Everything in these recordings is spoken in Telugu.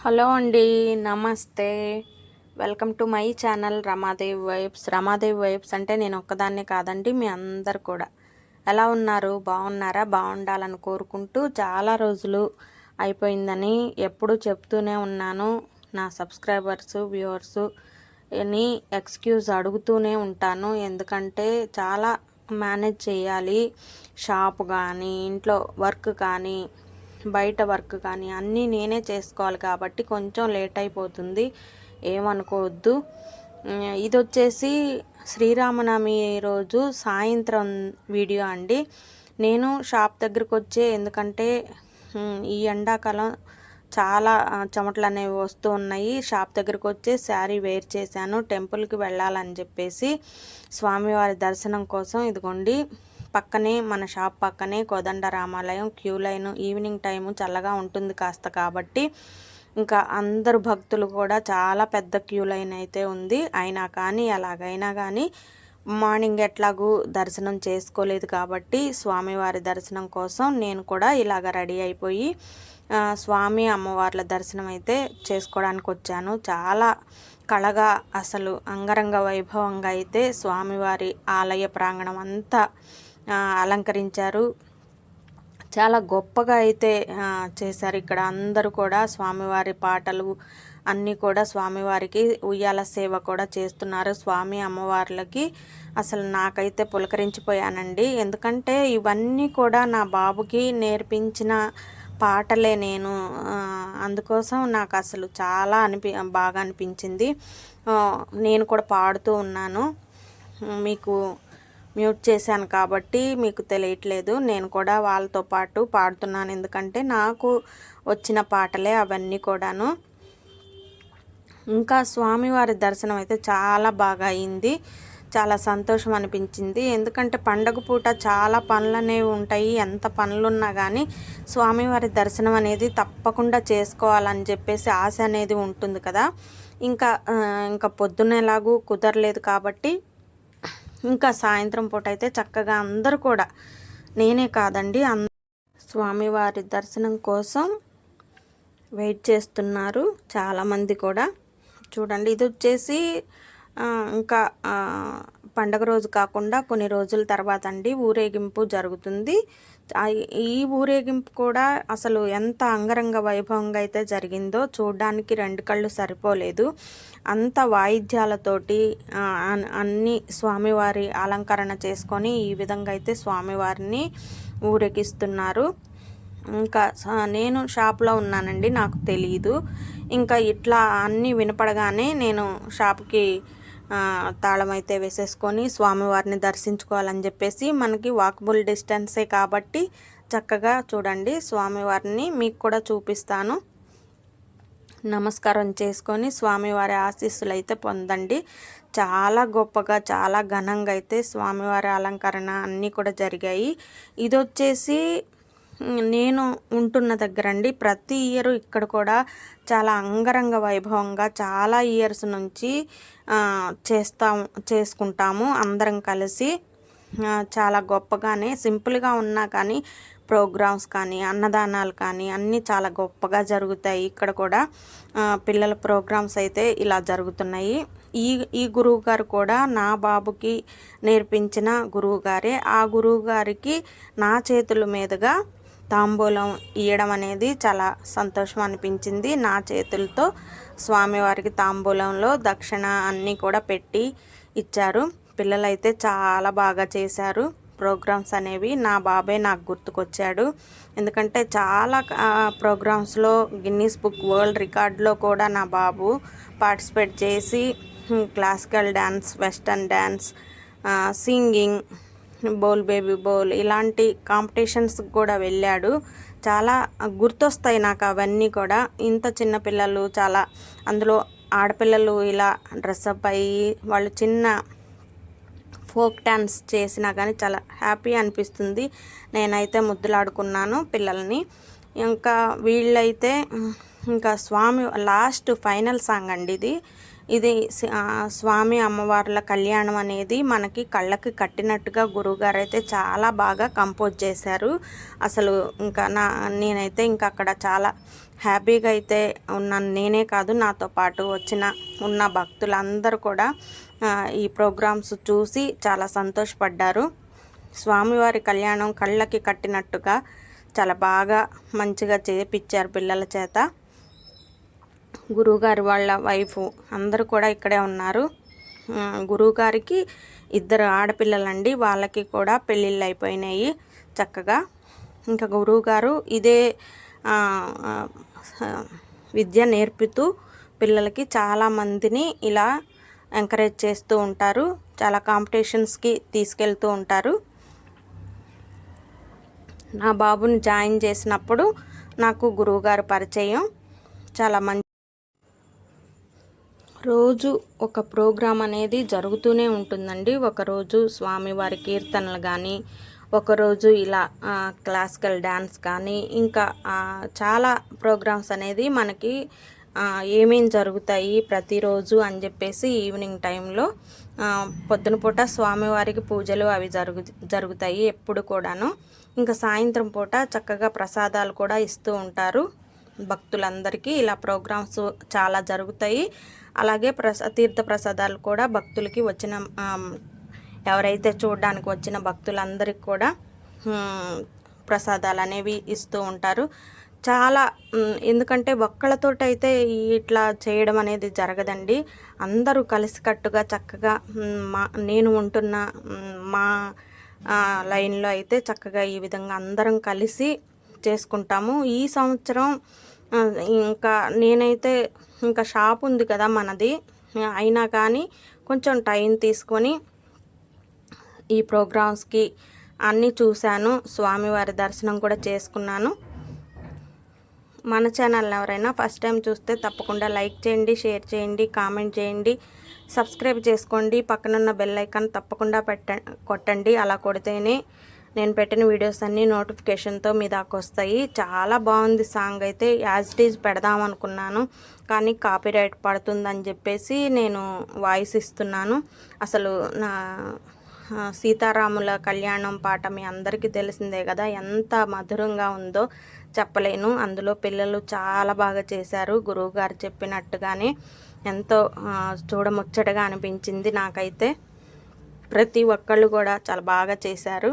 హలో అండి. నమస్తే. Welcome to my channel Ramadevi vibes. Ramadevi vibes అంటే నేను ఒక్కదాన్నే కాదండి, మీ అందరు కూడా ఎలా ఉన్నారు? బాగున్నారా? బాగుండాలని కోరుకుంటూ చాలా రోజులు అయిపోయిందని ఎప్పుడూ చెప్తూనే ఉన్నాను. నా సబ్స్క్రైబర్స్ వ్యూవర్స్ ని ఎక్స్క్యూజ్ అడుగుతూనే ఉంటాను. ఎందుకంటే చాలా మేనేజ్ చేయాలి. షాప్ కానీ, ఇంట్లో వర్క్ కానీ, బయట వర్క్ కానీ అన్నీ నేనే చేసుకోవాలి కాబట్టి కొంచెం లేట్ అయిపోతుంది, ఏమనుకోవద్దు. ఇది వచ్చేసి శ్రీరామనవమి రోజు సాయంత్రం వీడియో అండి. నేను షాప్ దగ్గరకు వచ్చే, ఎందుకంటే ఈ ఎండాకాలం చాలా చెమటలు అనేవి వస్తూ ఉన్నాయి. షాప్ దగ్గరకు వచ్చి శారీ వేర్ చేశాను. టెంపుల్కి వెళ్ళాలని చెప్పేసి స్వామివారి దర్శనం కోసం. ఇదిగోండి, పక్కనే మన షాప్ పక్కనే కోదండ రామాలయం. క్యూ లైన్ ఈవినింగ్ టైము చల్లగా ఉంటుంది కాస్త కాబట్టి ఇంకా అందరు భక్తులు కూడా చాలా పెద్ద క్యూ లైన్ అయితే ఉంది. అయినా కానీ ఎలాగైనా కానీ మార్నింగ్ ఎట్లాగూ దర్శనం చేసుకోలేదు కాబట్టి స్వామివారి దర్శనం కోసం నేను కూడా ఇలాగ రెడీ అయిపోయి స్వామి అమ్మవార్ల దర్శనం అయితే చేసుకోవడానికి వచ్చాను. చాలా కళగా, అసలు అంగరంగ వైభవంగా అయితే స్వామివారి ఆలయ ప్రాంగణం అంతా అలంకరించారు. చాలా గొప్పగా అయితే చేశారు. ఇక్కడ అందరూ కూడా స్వామివారి పాటలు అన్నీ కూడా స్వామివారికి ఉయ్యాల సేవ కూడా చేస్తున్నారు. స్వామి అమ్మవార్లకి అసలు నాకైతే పులకరించిపోయానండి. ఎందుకంటే ఇవన్నీ కూడా నా బాబుకి నేర్పించిన పాటలే. నేను అందుకోసం నాకు అసలు చాలా బాగా అనిపించింది. నేను కూడా పాడుతూ ఉన్నాను. మీకు మ్యూట్ చేశాను కాబట్టి మీకు తెలియట్లేదు. నేను కూడా వాళ్ళతో పాటు పాడుతున్నాను, ఎందుకంటే నాకు వచ్చిన పాటలే అవన్నీ కూడాను. ఇంకా స్వామివారి దర్శనం అయితే చాలా బాగా అయింది. చాలా సంతోషం అనిపించింది. ఎందుకంటే పండగ పూట చాలా పనులు అనేవి ఉంటాయి. ఎంత పనులున్నా కానీ స్వామివారి దర్శనం అనేది తప్పకుండా చేసుకోవాలని చెప్పేసి ఆశ అనేది ఉంటుంది కదా. ఇంకా పొద్దున్న ఎలాగూ కుదరలేదు కాబట్టి ఇంకా సాయంత్రం పూట అయితే చక్కగా అందరూ కూడా, నేనే కాదండి, స్వామివారి దర్శనం కోసం వెయిట్ చేస్తున్నారు చాలామంది కూడా. చూడండి, ఇది వచ్చేసి ఇంకా పండగ రోజు కాకుండా కొన్ని రోజుల తర్వాత అండి ఊరేగింపు జరుగుతుంది. ఈ ఊరేగింపు కూడా అసలు ఎంత అంగరంగ వైభవంగా అయితే జరిగిందో చూడడానికి రెండు కళ్ళు సరిపోలేదు. అంత వాయిద్యాలతోటి అన్ని స్వామివారి అలంకరణ చేసుకొని ఈ విధంగా అయితే స్వామివారిని ఊరేగిస్తున్నారు. ఇంకా నేను షాప్లో ఉన్నానండి, నాకు తెలియదు. ఇంకా ఇట్లా అన్నీ వినపడగానే నేను షాప్కి తాళం అయితే వేసేసుకొని స్వామివారిని దర్శించుకోవాలని చెప్పేసి, మనకి వాకబుల్ డిస్టెన్సే కాబట్టి చక్కగా చూడండి స్వామివారిని మీకు కూడా చూపిస్తాను. నమస్కారం చేసుకొని స్వామివారి ఆశీస్సులు అయితే పొందండి. చాలా గొప్పగా, చాలా ఘనంగా అయితే స్వామివారి అలంకరణ అన్నీ కూడా జరిగాయి. ఇది వచ్చేసి నేను ఉంటున్న దగ్గర అండి. ప్రతి ఇయర్ ఇక్కడ కూడా చాలా అంగరంగ వైభవంగా చాలా ఇయర్స్ నుంచి చేసుకుంటాము అందరం కలిసి. చాలా గొప్పగానే, సింపుల్గా ఉన్నా కానీ ప్రోగ్రామ్స్ కానీ అన్నదానాలు కానీ అన్నీ చాలా గొప్పగా జరుగుతాయి. ఇక్కడ కూడా పిల్లల ప్రోగ్రామ్స్ అయితే ఇలా జరుగుతున్నాయి. ఈ గురువు గారు కూడా నా బాబుకి నేర్పించిన గురువు గారే. ఆ గురువు గారికి నా చేతుల మీదుగా తాంబూలం ఇవ్వడం అనేది చాలా సంతోషం అనిపించింది. నా చేతులతో స్వామివారికి తాంబూలంలో దక్షిణ అన్నీ కూడా పెట్టి ఇచ్చారు. పిల్లలైతే చాలా బాగా చేశారు ప్రోగ్రామ్స్ అనేవి. నా బాబే నాకు గుర్తుకొచ్చాడు, ఎందుకంటే చాలా ప్రోగ్రామ్స్లో గిన్నీస్ బుక్ వరల్డ్ రికార్డులో కూడా నా బాబు పార్టిసిపేట్ చేసి classical dance, western dance, singing, Bol baby Bol ఇలాంటి కాంపిటీషన్స్ కూడా వెళ్ళాడు. చాలా గుర్తొస్తాయి నాకు అవన్నీ కూడా. ఇంత చిన్న పిల్లలు, చాలా అందులో ఆడపిల్లలు ఇలా డ్రెస్అప్ అయ్యి వాళ్ళు చిన్న ఫోక్ డ్యాన్స్ చేసినా కానీ చాలా హ్యాపీ అనిపిస్తుంది. నేనైతే ముద్దులాడుకున్నాను పిల్లల్ని. ఇంకా వీళ్ళైతే ఇంకా స్వామి లాస్ట్ ఫైనల్ సాంగ్ అండి ఇది స్వామి అమ్మవార్ల కళ్యాణం అనేది మనకి కళ్ళకి కట్టినట్టుగా గురువుగారు అయితే చాలా బాగా కంపోజ్ చేశారు. అసలు ఇంకా నేనైతే ఇంకా అక్కడ చాలా హ్యాపీగా అయితే ఉన్నాను. నేనే కాదు, నాతో పాటు ఉన్న భక్తులందరూ కూడా ఈ ప్రోగ్రామ్స్ చూసి చాలా సంతోషపడ్డారు. స్వామివారి కళ్యాణం కళ్ళకి కట్టినట్టుగా చాలా బాగా మంచిగా చేపించారు పిల్లల చేత. గురువుగారు వాళ్ళ వైఫ్ అందరూ కూడా ఇక్కడే ఉన్నారు. గురువుగారికి 2 ఆడపిల్లలండి, వాళ్ళకి కూడా పెళ్ళిళ్ళు అయిపోయినాయి చక్కగా. ఇంకా గురువుగారు ఇదే విద్య నేర్పుతూ పిల్లలకి చాలామందిని ఇలా ఎంకరేజ్ చేస్తూ ఉంటారు. చాలా కాంపిటీషన్స్కి తీసుకెళ్తూ ఉంటారు. నా బాబుని జాయిన్ చేసినప్పుడు నాకు గురువుగారు పరిచయం. చాలా మంచి రోజు ఒక ప్రోగ్రాం అనేది జరుగుతూనే ఉంటుందండి. ఒకరోజు స్వామివారి కీర్తనలు కానీ, ఒకరోజు ఇలా క్లాసికల్ డ్యాన్స్ కానీ, ఇంకా చాలా ప్రోగ్రామ్స్ అనేది మనకి ఏమేం జరుగుతాయి ప్రతిరోజు అని చెప్పేసి ఈవినింగ్ టైంలో పొద్దున పూట స్వామివారికి పూజలు అవి జరుగుతాయి ఎప్పుడు కూడాను. ఇంకా సాయంత్రం పూట చక్కగా ప్రసాదాలు కూడా ఇస్తూ ఉంటారు భక్తులందరికీ. ఇలా ప్రోగ్రామ్స్ చాలా జరుగుతాయి. అలాగే తీర్థ ప్రసాదాలు కూడా భక్తులకి వచ్చిన ఎవరైతే చూడడానికి వచ్చిన భక్తులందరికీ కూడా ప్రసాదాలు అనేవి ఇస్తూ ఉంటారు. చాలా ఎందుకంటే ఒక్కళ్ళతోటైతే ఇట్లా చేయడం అనేది జరగదండి. అందరూ కలిసికట్టుగా చక్కగా నేను ఉంటున్న మా లైన్లో అయితే చక్కగా ఈ విధంగా అందరం కలిసి చేసుకుంటాము. ఈ సంవత్సరం ఇంకా నేనైతే ఇంకా షాప్ ఉంది కదా మనది, అయినా కానీ కొంచెం టైం తీసుకొని ఈ ప్రోగ్రామ్స్కి అన్నీ చూశాను. స్వామివారి దర్శనం కూడా చేసుకున్నాను. మన ఛానల్ని ఎవరైనా ఫస్ట్ టైం చూస్తే తప్పకుండా లైక్ చేయండి, షేర్ చేయండి, కామెంట్ చేయండి, సబ్స్క్రైబ్ చేసుకోండి. పక్కనున్న బెల్ ఐకాన్ తప్పకుండా కొట్టండి. అలా కొడితేనే నేను పెట్టిన వీడియోస్ అన్నీ నోటిఫికేషన్తో మీ దాకా వస్తాయి. చాలా బాగుంది సాంగ్ అయితే. యాజ్ ఇట్ ఈజ్ పెడదాం అనుకున్నాను, కానీ కాపీరైట్ పడుతుందని చెప్పేసి నేను వాయిస్ ఇస్తున్నాను. అసలు నా సీతారాముల కళ్యాణం పాట మీ అందరికీ తెలిసిందే కదా, ఎంత మధురంగా ఉందో చెప్పలేను. అందులో పిల్లలు చాలా బాగా చేశారు. గురువుగారు చెప్పినట్టుగానే ఎంతో చూడముచ్చటగా అనిపించింది నాకైతే. ప్రతి ఒక్కళ్ళు కూడా చాలా బాగా చేశారు.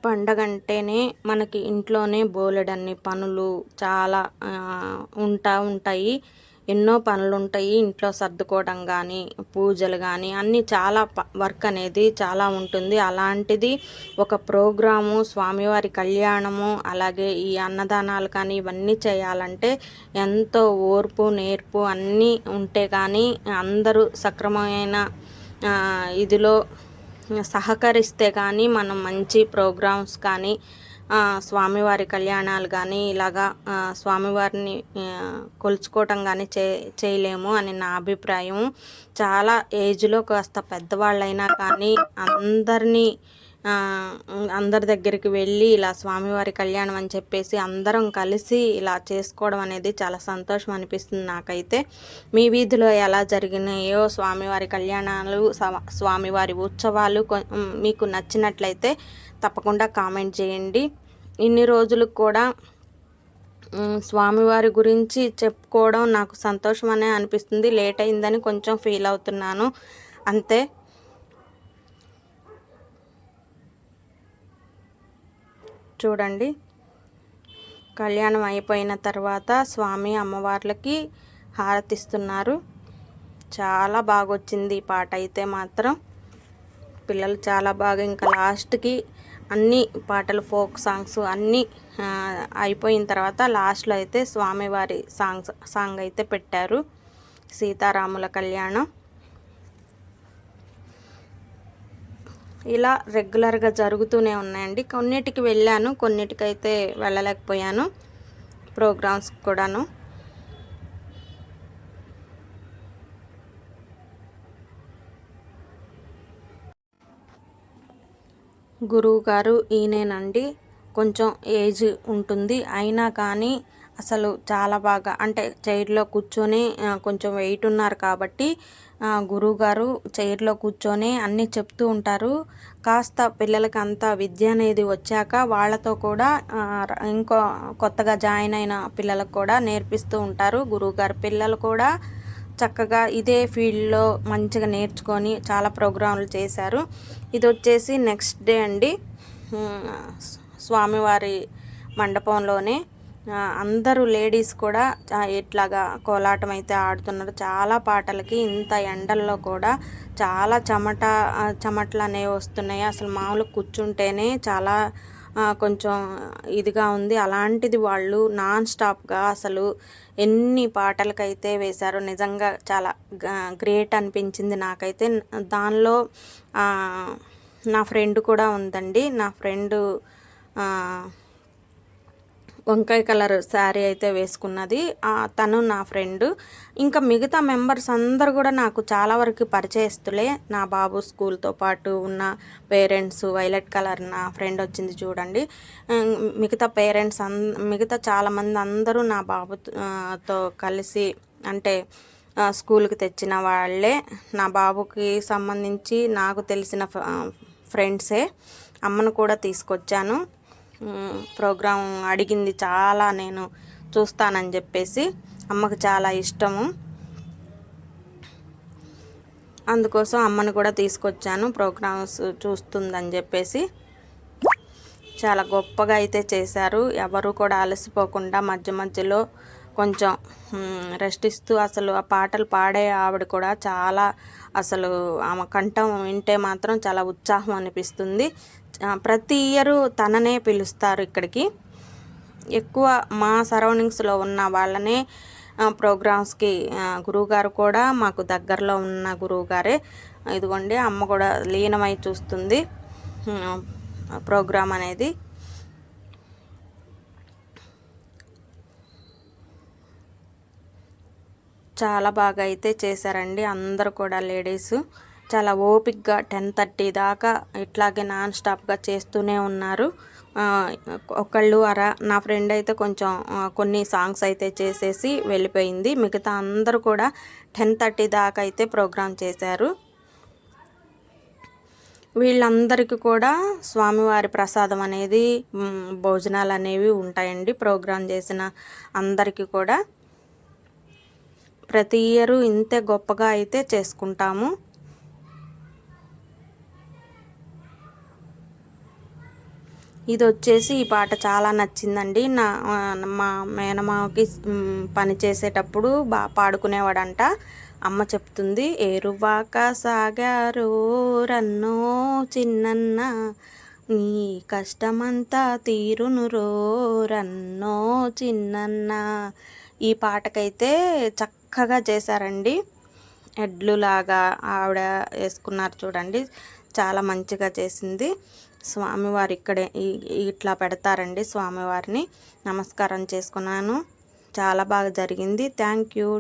పండగంటేనే మనకి ఇంట్లోనే బోలెడన్ని పనులు చాలా ఉంటాయి. ఎన్నో పనులు ఉంటాయి ఇంట్లో. సర్దుకోవడం కానీ, పూజలు కానీ అన్నీ చాలా వర్క్ అనేది చాలా ఉంటుంది. అలాంటిది ఒక ప్రోగ్రాము, స్వామివారి కళ్యాణము, అలాగే ఈ అన్నదానాలు కానీ ఇవన్నీ చేయాలంటే ఎంతో ఓర్పు నేర్పు అన్నీ ఉంటే కానీ, అందరూ సక్రమమైన ఇదిలో సహకరిస్తే కానీ మనం మంచి ప్రోగ్రామ్స్ కానీ స్వామివారి కళ్యాణాలు కానీ ఇలాగా స్వామివారిని కొలుచుకోవటం కానీ చేయలేము అని నా అభిప్రాయం. చాలా ఏజ్లో కాస్త పెద్దవాళ్ళైనా కానీ అందరి దగ్గరికి వెళ్ళి ఇలా స్వామివారి కళ్యాణం అని చెప్పేసి అందరం కలిసి ఇలా చేసుకోవడం అనేది చాలా సంతోషం అనిపిస్తుంది నాకైతే. మీ వీధిలో ఎలా జరిగినాయో స్వామివారి కళ్యాణాలు, స్వామివారి ఉత్సవాలు మీకు నచ్చినట్లయితే తప్పకుండా కామెంట్ చేయండి. ఇన్ని రోజులకు కూడా స్వామివారి గురించి చెప్పుకోవడం నాకు సంతోషమనే అనిపిస్తుంది. లేట్ అయిందని కొంచెం ఫీల్ అవుతున్నాను అంతే. చూడండి, కళ్యాణం అయిపోయిన తర్వాత స్వామి అమ్మవార్లకి హారతిస్తున్నారు. చాలా బాగా వచ్చింది ఈ పాట అయితే మాత్రం. పిల్లలు చాలా బాగా, ఇంకా లాస్ట్కి అన్ని పాటలు ఫోక్ సాంగ్స్ అన్నీ అయిపోయిన తర్వాత లాస్ట్లో అయితే స్వామివారి సాంగ్ అయితే పెట్టారు, సీతారాముల కళ్యాణం. ఇలా రెగ్యులర్గా జరుగుతూనే ఉన్నాయండి. కొన్నిటికి వెళ్ళాను, కొన్నిటికైతే వెళ్ళలేకపోయాను ప్రోగ్రామ్స్ కూడాను. గురువు గారు ఈయనేనండి. కొంచెం ఏజ్ ఉంటుంది, అయినా కానీ అసలు చాలా బాగా అంటే చైర్లో కూర్చొని కొంచెం వెయిట్ ఉన్నారు కాబట్టి గురువుగారు చైర్లో కూర్చొని అన్నీ చెప్తూ ఉంటారు. కాస్త పిల్లలకి అంత విద్య అనేది వచ్చాక వాళ్ళతో కూడా ఇంకో కొత్తగా జాయిన్ అయిన పిల్లలకు కూడా నేర్పిస్తూ ఉంటారు గురువుగారు. పిల్లలు కూడా చక్కగా ఇదే ఫీల్డ్లో మంచిగా నేర్చుకొని చాలా ప్రోగ్రాంలు చేశారు. ఇది వచ్చేసి నెక్స్ట్ డే అండి. స్వామివారి మండపంలోనే అందరూ లేడీస్ కూడా ఇట్లాగా కోలాటం అయితే ఆడుతున్నారు. చాలా పాటలకి ఇంత ఎండల్లో కూడా చాలా చెమటలు అనేవి వస్తున్నాయి. అసలు మామూలు కూర్చుంటేనే చాలా కొంచెం ఇదిగా ఉంది. అలాంటిది వాళ్ళు నాన్ స్టాప్గా అసలు ఎన్ని పాటలకైతే వేశారో నిజంగా చాలా గ్రేట్ అనిపించింది నాకైతే. దానిలో నా ఫ్రెండ్ కూడా ఉందండి. నా ఫ్రెండు వంకాయ కలర్ శారీ అయితే వేసుకున్నది. తను నా ఫ్రెండు. ఇంకా మిగతా మెంబర్స్ అందరు కూడా నాకు చాలా వరకు పరిచయస్తులే. నా బాబు స్కూల్తో పాటు ఉన్న పేరెంట్స్. వైలెట్ కలర్ నా ఫ్రెండ్ వచ్చింది చూడండి. మిగతా పేరెంట్స్ మిగతా చాలామంది అందరూ నా బాబుతో కలిసి అంటే స్కూల్కి తెచ్చిన వాళ్ళే. నా బాబుకి సంబంధించి నాకు తెలిసిన ఫ్రెండ్సే. అమ్మను కూడా తీసుకొచ్చాను. ప్రోగ్రాం అడిగింది చాలా, నేను చూస్తానని చెప్పేసి. అమ్మకు చాలా ఇష్టము, అందుకోసం అమ్మను కూడా తీసుకొచ్చాను. ప్రోగ్రామ్స్ చూస్తుందని చెప్పేసి చాలా గొప్పగా అయితే చేశారు. ఎవరు కూడా అలసిపోకుండా మధ్య మధ్యలో కొంచెం రెస్ట్ ఇస్తూ అసలు ఆ పాటలు పాడే ఆవిడ కూడా చాలా అసలు ఆమె కంఠం వింటే మాత్రం చాలా ఉత్సాహం అనిపిస్తుంది. ప్రతి ఇయరు తననే పిలుస్తారు ఇక్కడికి. ఎక్కువ మా సరౌండింగ్స్లో ఉన్న వాళ్ళనే ప్రోగ్రామ్స్కి. గురువుగారు కూడా మాకు దగ్గరలో ఉన్న గురువుగారే. ఇదిగోండి అమ్మ కూడా లీనమై చూస్తుంది ప్రోగ్రాం అనేది. చాలా బాగా అయితే చేశారండి అందరూ కూడా. లేడీస్ చాలా ఓపిక్గా 10:30 దాకా ఇట్లాగే నాన్ స్టాప్గా చేస్తూనే ఉన్నారు. ఒకళ్ళు నా ఫ్రెండ్ అయితే కొంచెం కొన్ని సాంగ్స్ అయితే చేసేసి వెళ్ళిపోయింది. మిగతా అందరూ కూడా 10:30 దాకా అయితే ప్రోగ్రాం చేశారు. వీళ్ళందరికీ కూడా స్వామివారి ప్రసాదం అనేది భోజనాలు అనేవి ఉంటాయండి. ప్రోగ్రాం చేసిన అందరికీ కూడా ప్రతి ఇయరు ఇంతే గొప్పగా అయితే చేసుకుంటాము. ఇది వచ్చేసి ఈ పాట చాలా నచ్చిందండి. మా మేనమావకి పని చేసేటప్పుడు బాగా పాడుకునేవాడంట. అమ్మ చెప్తుంది, ఏరువాక సాగారో రన్నో చిన్నన్న, నీ కష్టమంతా తీరును రో రన్నో చిన్నన్న. ఈ పాటకైతే చక్కగా చేశారండి. ఎడ్లులాగా ఆవిడ వేసుకున్నారు చూడండి, చాలా మంచిగా చేసింది. స్వామివారు ఇక్కడే ఇట్లా పెడతారండి. స్వామివారిని నమస్కారం చేసుకున్నాను. చాలా బాగా జరిగింది. Thank you.